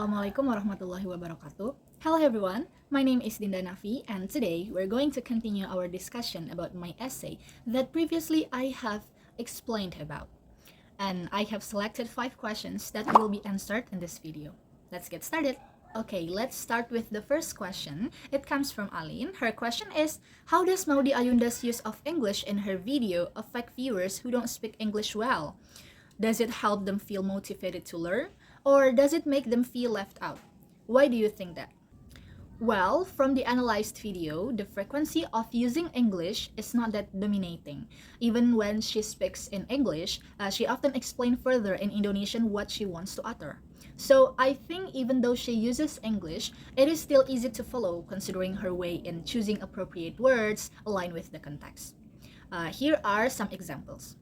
Assalamualaikum warahmatullahi wabarakatuh. Hello everyone, my name is Dinda Naafi and today we're going to continue our discussion about my essay that previously I have explained about. And I have selected 5 questions that will be answered in this video. Let's get started. Okay, let's start with the first question. It comes from Aline. Her question is, how does Maudi Ayunda's use of English in her video affect viewers who don't speak English well? Does it help them feel motivated to learn? Or does it make them feel left out? Why do you think that? Well, from the analyzed video, the frequency of using English is not that dominating. Even when she speaks in English, she often explains further in Indonesian what she wants to utter. So I think even though she uses English, it is still easy to follow considering her way in choosing appropriate words aligned with the context. Here are some examples.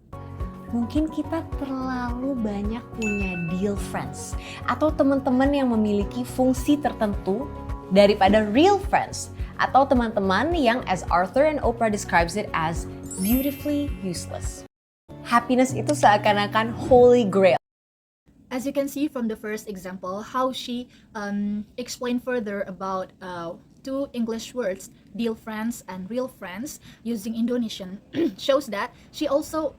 Mungkin kita terlalu banyak punya deal friends atau teman-teman yang memiliki fungsi tertentu daripada real friends atau teman-teman yang, as Arthur and Oprah describes it, as beautifully useless. Happiness itu seakan-akan holy grail. As you can see from the first example, how she explained further about 2 English words, deal friends and real friends, using Indonesian, shows that she also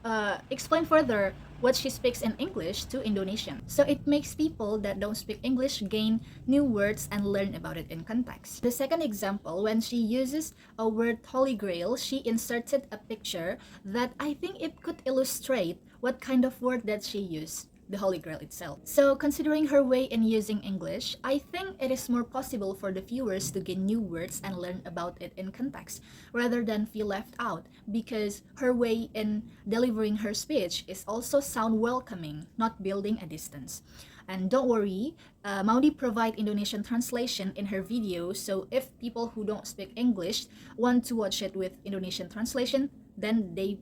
explained further what she speaks in English to Indonesian. So it makes people that don't speak English gain new words and learn about it in context. The second example, when she uses a word Holy Grail, she inserted a picture that I think it could illustrate what kind of word that she used. The Holy Grail itself. So considering her way in using English, I think it is more possible for the viewers to gain new words and learn about it in context rather than feel left out, because her way in delivering her speech is also sound welcoming, not building a distance. And don't worry, Maudi provide Indonesian translation in her video, so if people who don't speak English want to watch it with Indonesian translation, then they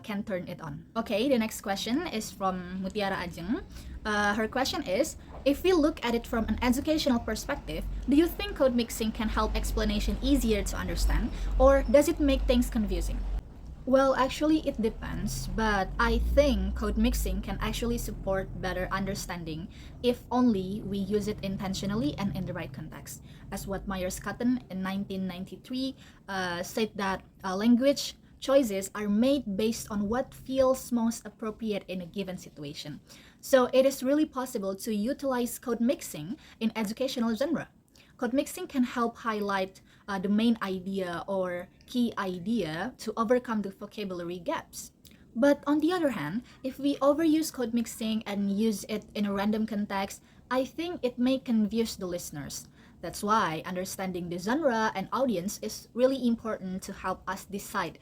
can turn it on. Okay, the next question is from Mutiara Ajeng. Her question is, if we look at it from an educational perspective, do you think code mixing can help explanation easier to understand, or does it make things confusing? Well, actually it depends, but I think code mixing can actually support better understanding if only we use it intentionally and in the right context. As what Myers-Cotton in 1993 said that language choices are made based on what feels most appropriate in a given situation. So it is really possible to utilize code mixing in educational genre. Code mixing can help highlight the main idea or key idea to overcome the vocabulary gaps. But on the other hand, if we overuse code mixing and use it in a random context, I think it may confuse the listeners. That's why understanding the genre and audience is really important to help us decide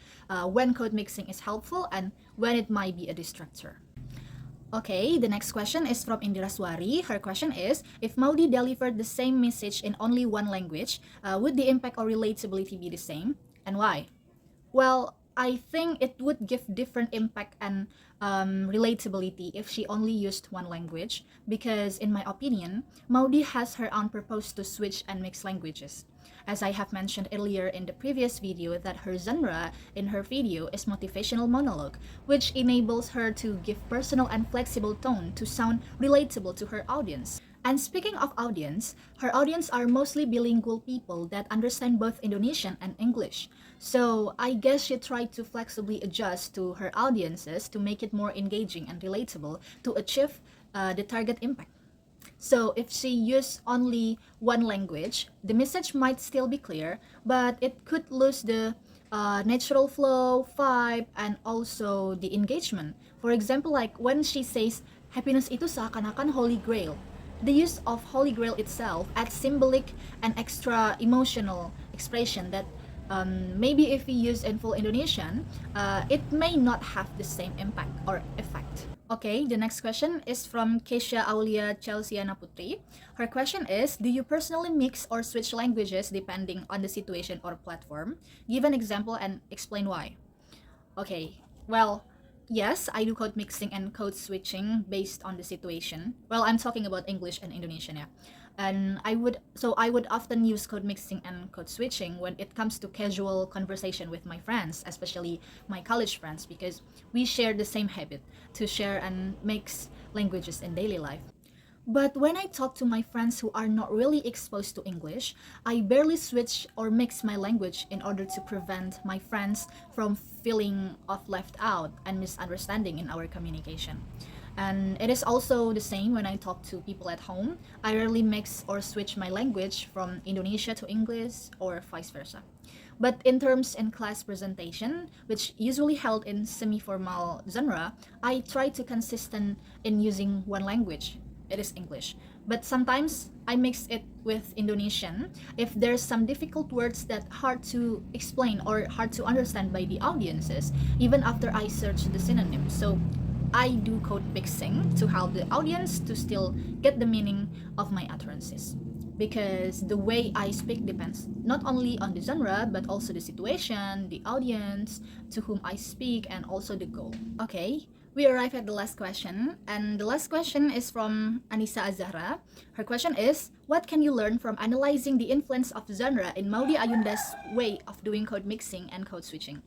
when code mixing is helpful and when it might be a distractor. Okay, the next question is from Indira Swari. Her question is, if Maudi delivered the same message in only one language, would the impact or relatability be the same? And why? Well, I think it would give different impact and relatability if she only used one language, because in my opinion, Maudi has her own purpose to switch and mix languages. As I have mentioned earlier in the previous video, that her genre in her video is motivational monologue, which enables her to give personal and flexible tone to sound relatable to her audience. And speaking of audience, her audience are mostly bilingual people that understand both Indonesian and English. So I guess she tried to flexibly adjust to her audiences to make it more engaging and relatable to achieve the target impact. So if she used only one language, the message might still be clear, but it could lose the natural flow, vibe, and also the engagement. For example, like when she says, happiness itu seakan-akan holy grail. The use of Holy Grail itself adds symbolic and extra emotional expression that maybe if we use in full Indonesian, it may not have the same impact or effect. Okay, the next question is from Keisha Aulia Chelsiana Putri. Her question is, do you personally mix or switch languages depending on the situation or platform? Give an example and explain why. Okay, well, yes, I do code mixing and code switching based on the situation. Well, I'm talking about English and Indonesian, yeah. And I would often use code mixing and code switching when it comes to casual conversation with my friends, especially my college friends, because we share the same habit to share and mix languages in daily life. But when I talk to my friends who are not really exposed to English, I barely switch or mix my language in order to prevent my friends from feeling of left out and misunderstanding in our communication. And it is also the same when I talk to people at home. I rarely mix or switch my language from Indonesia to English or vice versa. But in terms in class presentation, which usually held in semi-formal genre, I try to consistent in using one language. It is English. But sometimes I mix it with Indonesian if there's some difficult words that hard to explain or hard to understand by the audiences, even after I search the synonyms. So I do code mixing to help the audience to still get the meaning of my utterances. Because the way I speak depends not only on the genre but also the situation, the audience to whom I speak, and also the goal. Okay, we arrive at the last question, and the last question is from Anissa Azahra. Her question is, what can you learn from analyzing the influence of genre in Maudy Ayunda's way of doing code mixing and code switching?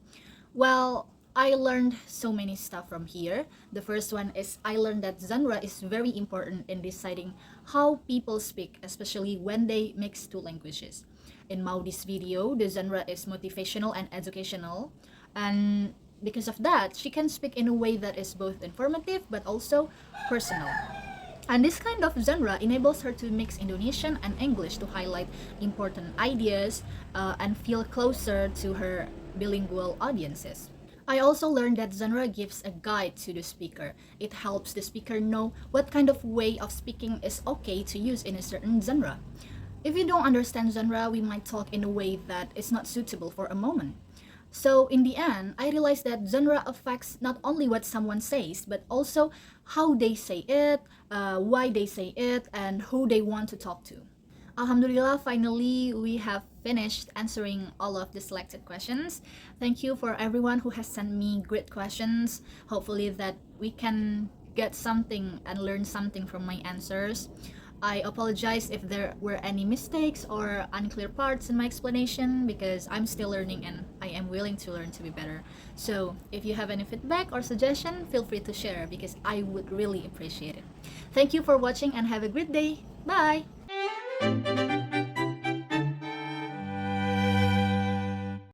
Well, I learned so many stuff from here. The first one is I learned that genre is very important in deciding how people speak, especially when they mix two languages. In Maudi's video, the genre is motivational and educational, and because of that, she can speak in a way that is both informative but also personal. And this kind of genre enables her to mix Indonesian and English to highlight important ideas and feel closer to her bilingual audiences. I also learned that genre gives a guide to the speaker. It helps the speaker know what kind of way of speaking is okay to use in a certain genre. If you don't understand genre, we might talk in a way that is not suitable for a moment. So in the end, I realized that genre affects not only what someone says, but also how they say it, why they say it, and who they want to talk to. Alhamdulillah, finally we have finished answering all of the selected questions. Thank you for everyone who has sent me great questions. Hopefully that we can get something and learn something from my answers. I apologize if there were any mistakes or unclear parts in my explanation because I'm still learning and I am willing to learn to be better. So if you have any feedback or suggestion, feel free to share because I would really appreciate it. Thank you for watching and have a great day. Bye!